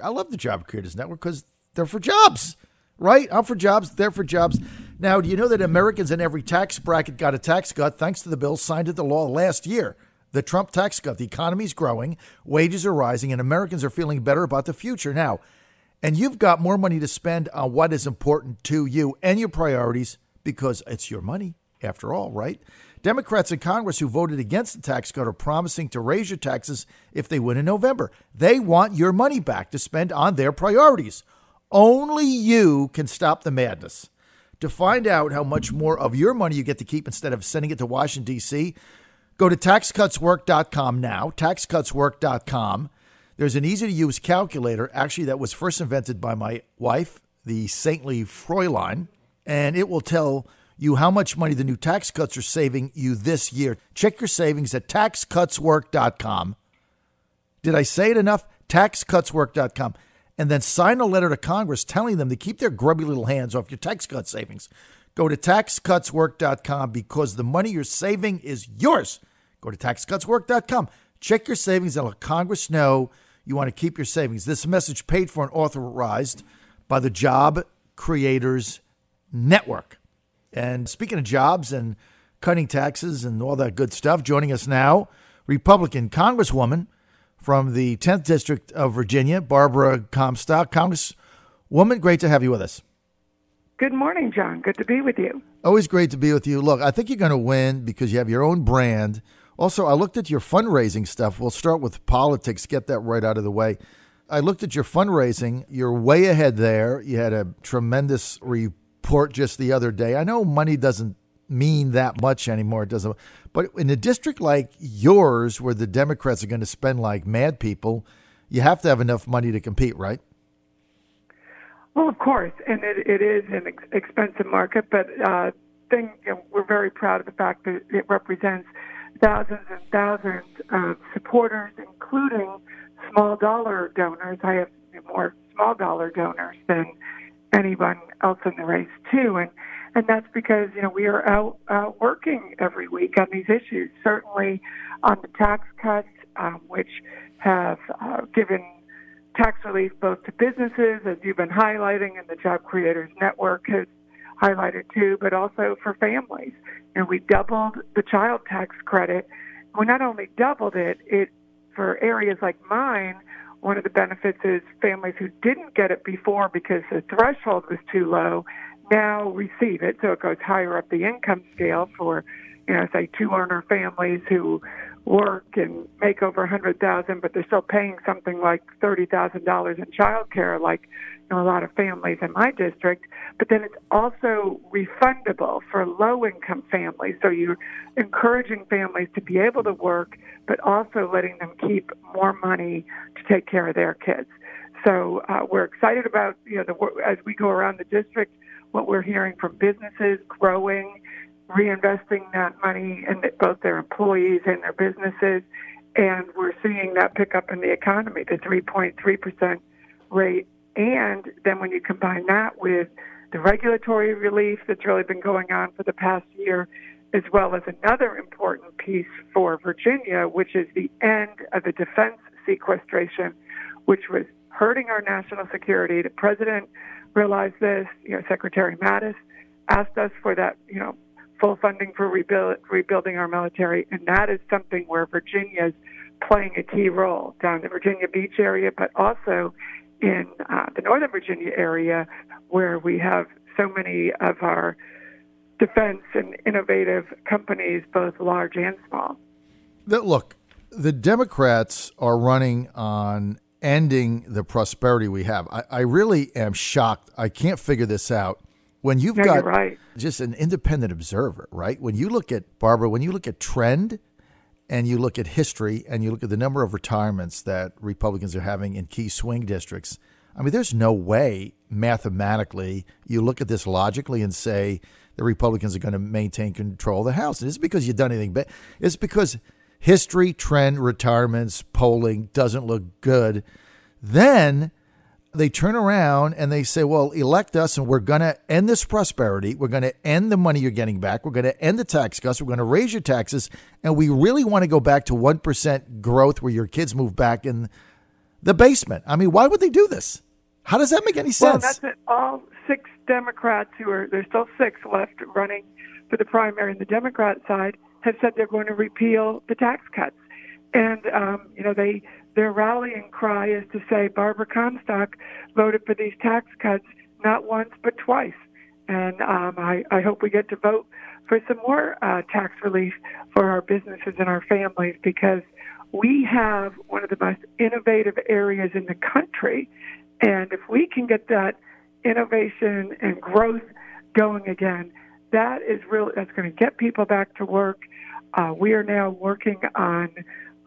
I love the Job Creators Network because they're for jobs, right? I'm for jobs. They're for jobs. Now, do you know that Americans in every tax bracket got a tax cut thanks to the bill signed into law last year? The Trump tax cut. The economy's growing, wages are rising, and Americans are feeling better about the future now. And you've got more money to spend on what is important to you and your priorities because it's your money, after all, right? Democrats in Congress who voted against the tax cut are promising to raise your taxes if they win in November. They want your money back to spend on their priorities. Only you can stop the madness. To find out how much more of your money you get to keep instead of sending it to Washington, D.C., go to taxcutswork.com now, taxcutswork.com. There's an easy-to-use calculator, actually, that was first invented by my wife, the saintly Fräulein, and it will tell you how much money the new tax cuts are saving you this year. Check your savings at taxcutswork.com. Did I say it enough? Taxcutswork.com. And then sign a letter to Congress telling them to keep their grubby little hands off your tax cut savings. Go to taxcutswork.com because the money you're saving is yours. Go to taxcutswork.com. Check your savings and let Congress know you want to keep your savings. This message paid for and authorized by the Job Creators Network. And speaking of jobs and cutting taxes and all that good stuff, joining us now, Republican Congresswoman from the 10th District of Virginia, Barbara Comstock. Congresswoman, great to have you with us. Good morning, John. Good to be with you. Always great to be with you. Look, I think you're going to win because you have your own brand. Also, I looked at your fundraising stuff. We'll start with politics, get that right out of the way. I looked at your fundraising. You're way ahead there. You had a tremendous report just the other day. I know money doesn't mean that much anymore. It doesn't. But in a district like yours, where the Democrats are going to spend like mad people, you have to have enough money to compete, right? Well, of course, and it is an expensive market, but we're very proud of the fact that it represents thousands and thousands of supporters, including small dollar donors. I have more small dollar donors than anyone else in the race, too. And that's because, we are out working every week on these issues, certainly on the tax cuts, which have given tax relief both to businesses, as you've been highlighting, and the Job Creators Network has highlighted too, but also for families. And we doubled the child tax credit. We not only doubled it for areas like mine, one of the benefits is families who didn't get it before because the threshold was too low now receive it. So it goes higher up the income scale for, say, two-earner families who work and make over $100,000, but they're still paying something like $30,000 in child care, like a lot of families in my district. But then it's also refundable for low-income families. So you're encouraging families to be able to work, but also letting them keep more money to take care of their kids. So we're excited about, as we go around the district, what we're hearing from businesses growing, reinvesting that money in both their employees and their businesses. And we're seeing that pick up in the economy, the 3.3% rate. And then when you combine that with the regulatory relief that's really been going on for the past year, as well as another important piece for Virginia, which is the end of the defense sequestration, which was hurting our national security. The president realized this. Secretary Mattis asked us for that, full funding for rebuilding our military, and that is something where Virginia is playing a key role down the Virginia Beach area, but also in the Northern Virginia area, where we have so many of our defense and innovative companies, both large and small. Look, the Democrats are running on ending the prosperity we have. I really am shocked. I can't figure this out. When you've got right. Just an independent observer, right? When you look at, Barbara, when you look at trend and you look at history and you look at the number of retirements that Republicans are having in key swing districts, I mean, there's no way mathematically you look at this logically and say the Republicans are going to maintain control of the House. It isn't because you've done anything bad. It's because history, trend, retirements, polling doesn't look good. Then they turn around and they say, well, elect us and we're going to end this prosperity. We're going to end the money you're getting back. We're going to end the tax cuts. We're going to raise your taxes. And we really want to go back to 1% growth where your kids move back in the basement. I mean, why would they do this? How does that make any sense? Well, that's it. All 6 Democrats there's still 6 left running for the primary on the Democrat side, have said they're going to repeal the tax cuts. And, their rallying cry is to say Barbara Comstock voted for these tax cuts not once but twice. And I hope we get to vote for some more tax relief for our businesses and our families, because we have one of the most innovative areas in the country. And if we can get that innovation and growth going again, that's going to get people back to work. We are now working on,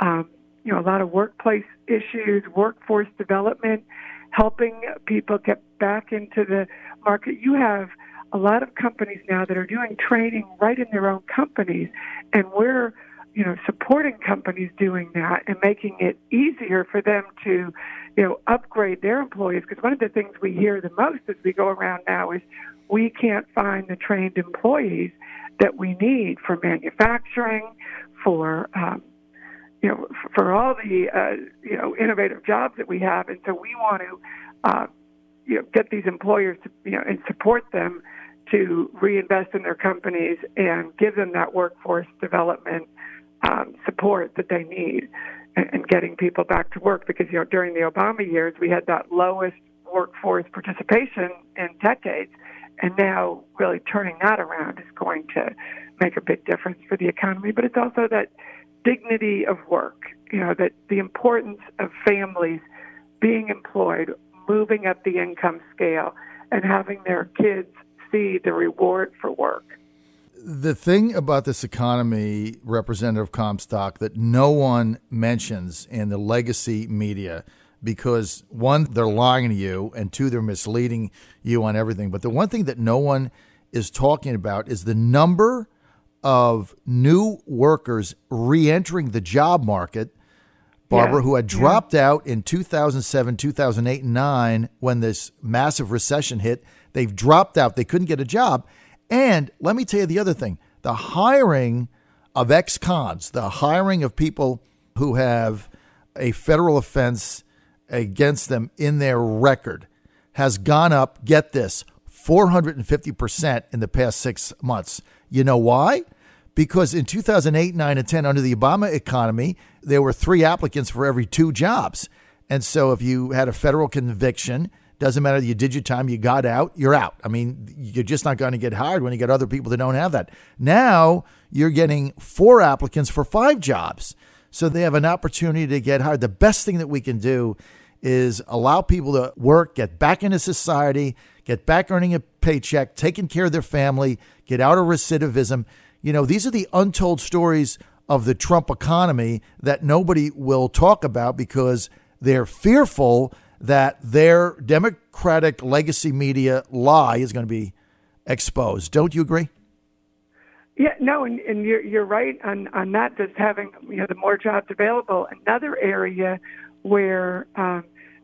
a lot of workplace issues, workforce development, helping people get back into the market. You have a lot of companies now that are doing training right in their own companies, and we're, supporting companies doing that and making it easier for them to, upgrade their employees. Because one of the things we hear the most as we go around now is we can't find the trained employees that we need for manufacturing, for for all the innovative jobs that we have, and so we want to get these employers to and support them to reinvest in their companies and give them that workforce development support that they need, and getting people back to work. Because during the Obama years we had that lowest workforce participation in decades, and now really turning that around is going to make a big difference for the economy. But it's also that dignity of work, that the importance of families being employed, moving up the income scale, and having their kids see the reward for work. The thing about this economy, Representative Comstock, that no one mentions in the legacy media, because one, they're lying to you, and two, they're misleading you on everything. But the one thing that no one is talking about is the number of new workers re-entering the job market, Barbara, who had dropped out in 2007, 2008, and 2009 when this massive recession hit. They've dropped out. They couldn't get a job. And let me tell you the other thing. The hiring of ex-cons, the hiring of people who have a federal offense against them in their record has gone up, get this, 450% in the past 6 months. You know why? Because in 2008, 9, and 10, under the Obama economy, there were 3 applicants for every 2 jobs. And so if you had a federal conviction, doesn't matter, you did your time, you got out, you're out. I mean, you're just not going to get hired when you get other people that don't have that. Now you're getting 4 applicants for 5 jobs. So they have an opportunity to get hired. The best thing that we can do is allow people to work, get back into society, get back earning a paycheck, taking care of their family, get out of recidivism. These are the untold stories of the Trump economy that nobody will talk about because they're fearful that their Democratic legacy media lie is going to be exposed. Don't you agree? Yeah, no, and you're right on that, just having the more jobs available. Another area where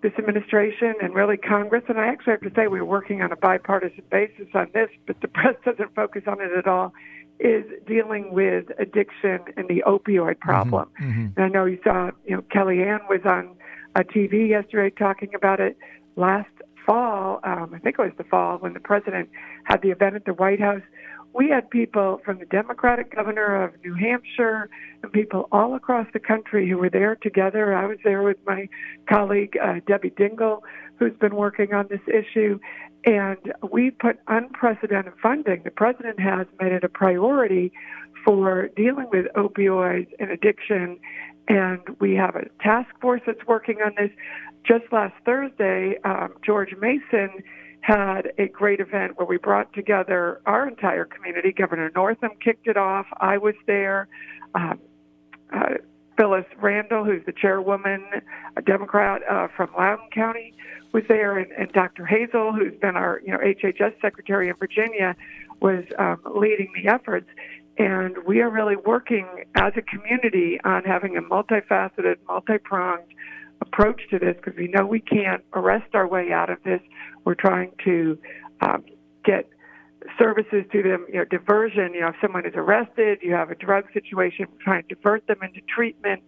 this administration and really Congress, and I actually have to say we're working on a bipartisan basis on this, but the press doesn't focus on it at all, is dealing with addiction and the opioid problem. Mm-hmm. And I know you saw, Kellyanne was on TV yesterday talking about it. Last fall, I think it was the fall, when the president had the event at the White House, we had people from the Democratic governor of New Hampshire and people all across the country who were there together. I was there with my colleague, Debbie Dingell, who's been working on this issue. And we put unprecedented funding. The president has made it a priority for dealing with opioids and addiction. And we have a task force that's working on this. Just last Thursday, George Mason had a great event where we brought together our entire community. Governor Northam kicked it off. I was there. Phyllis Randall, who's the chairwoman, a Democrat from Loudoun County, was there, and Dr. Hazel, who's been our HHS secretary in Virginia, was leading the efforts. And we are really working as a community on having a multifaceted, multi-pronged approach to this, because we know we can't arrest our way out of this. We're trying to get services to them, diversion. If someone is arrested, you have a drug situation, we're trying to divert them into treatment.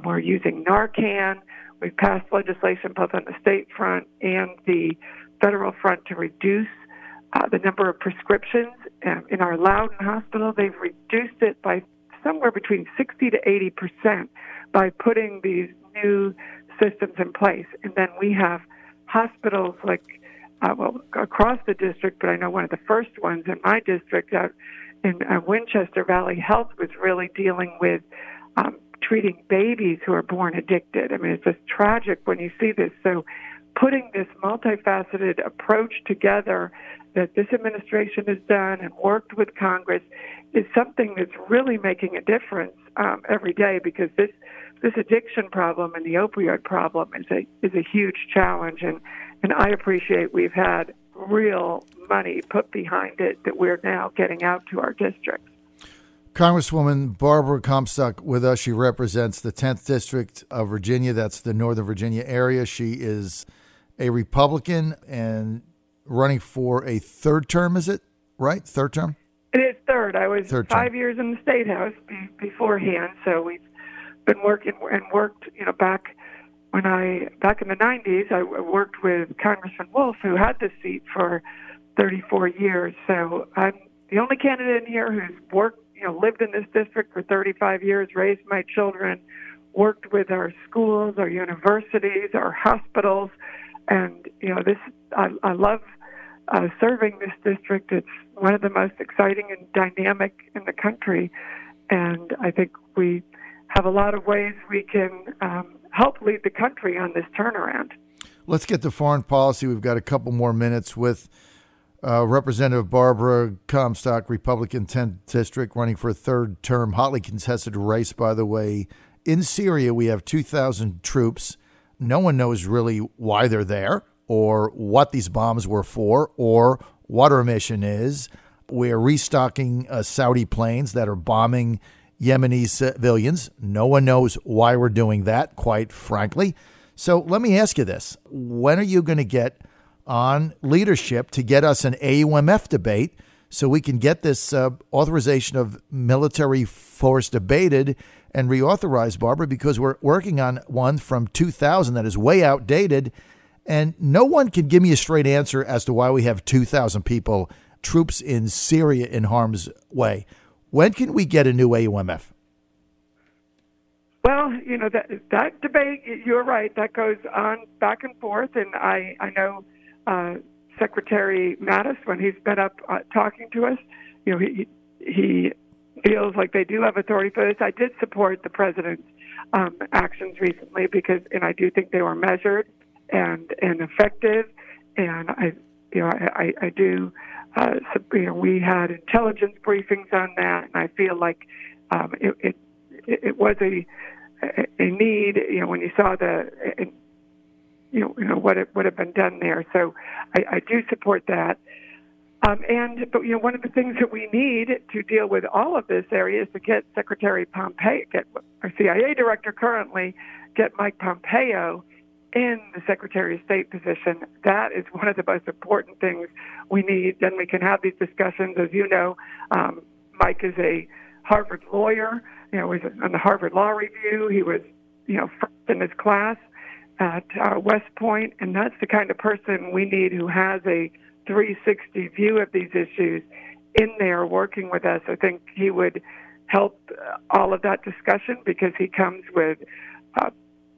We're using Narcan. we've passed legislation both on the state front and the federal front to reduce the number of prescriptions. In our Loudoun Hospital, they've reduced it by somewhere between 60 to 80% by putting these new systems in place. And then we have hospitals across the district, but I know one of the first ones in my district out in Winchester Valley Health was really dealing with treating babies who are born addicted. I mean, it's just tragic when you see this. So putting this multifaceted approach together that this administration has done and worked with Congress is something that's really making a difference every day, because this addiction problem and the opioid problem is a huge challenge, and I appreciate we've had real money put behind it that we're now getting out to our districts. Congresswoman Barbara Comstock with us. She represents the 10th District of Virginia. That's the Northern Virginia area. She is a Republican and running for a third term, is it? Right? Third term? It is third. I was 5 years in the State House beforehand, so we've been working and worked, back in the 90s, I worked with Congressman Wolf, who had this seat for 34 years. So I'm the only candidate in here who's worked, lived in this district for 35 years, raised my children, worked with our schools, our universities, our hospitals, and I love serving this district. It's one of the most exciting and dynamic in the country, and I think we have a lot of ways we can help lead the country on this turnaround. Let's get to foreign policy. We've got a couple more minutes with Representative Barbara Comstock, Republican 10th District, running for a third term, hotly contested race, by the way. In Syria, we have 2,000 troops. No one knows really why they're there or what these bombs were for or what our mission is. We're restocking Saudi planes that are bombing Yemeni civilians. No one knows why we're doing that, quite frankly. So let me ask you this. When are you going to get on leadership to get us an AUMF debate so we can get this authorization of military force debated and reauthorized, Barbara, because we're working on one from 2000 that is way outdated, and no one can give me a straight answer as to why we have 2,000 people, troops in Syria in harm's way. When can we get a new AUMF? Well, that debate, you're right, that goes on back and forth, and I know Secretary Mattis, when he's been up talking to us, he feels like they do have authority for this. I did support the president's actions recently and I do think they were measured and effective, and I do. We had intelligence briefings on that, and I feel like it was a need. When you saw what had been done there. So I do support that. But one of the things that we need to deal with all of this area is to get Secretary Pompeo, get our CIA director currently, get Mike Pompeo in the Secretary of State position. That is one of the most important things we need. Then we can have these discussions. As you know, Mike is a Harvard lawyer. Was on the Harvard Law Review. He was, first in his class at West Point, and that's the kind of person we need who has a 360 view of these issues in there working with us. I think he would help all of that discussion because he comes with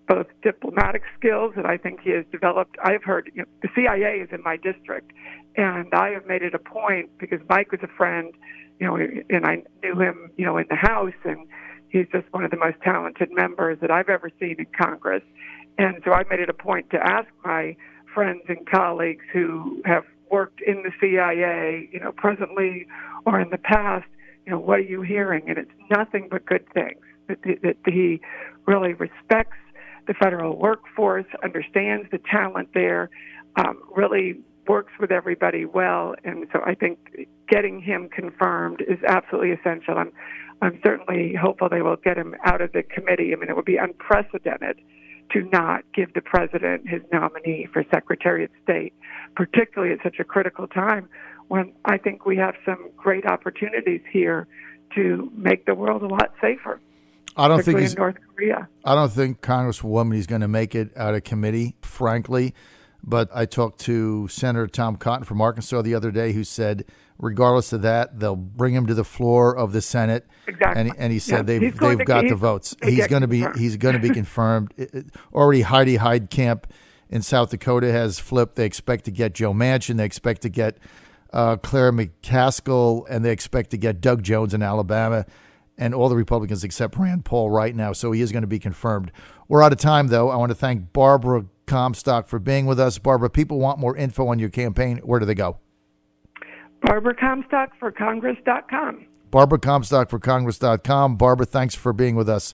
both diplomatic skills that I think he has developed. I've heard the CIA is in my district, and I have made it a point because Mike was a friend, and I knew him, in the House, and he's just one of the most talented members that I've ever seen in Congress. And so I made it a point to ask my friends and colleagues who have worked in the CIA, presently or in the past, what are you hearing? And it's nothing but good things, that he really respects the federal workforce, understands the talent there, really works with everybody well. And so I think getting him confirmed is absolutely essential. I'm certainly hopeful they will get him out of the committee. I mean, it would be unprecedented to not give the president his nominee for Secretary of State, particularly at such a critical time when I think we have some great opportunities here to make the world a lot safer. I don't think in North Korea. I don't think Congresswoman is going to make it out of committee, frankly. But I talked to Senator Tom Cotton from Arkansas the other day, who said, regardless of that, they'll bring him to the floor of the Senate. Exactly. And he said they've got the votes. He's going to be confirmed. Already Heidi Heitkamp in South Dakota has flipped. They expect to get Joe Manchin. They expect to get Claire McCaskill, and they expect to get Doug Jones in Alabama, and all the Republicans except Rand Paul right now. So he is going to be confirmed. We're out of time, though. I want to thank Barbara Comstock for being with us. Barbara, people want more info on your campaign. Where do they go? Barbara Comstock for Congress.com. Barbara Comstock for Congress.com. Barbara, thanks for being with us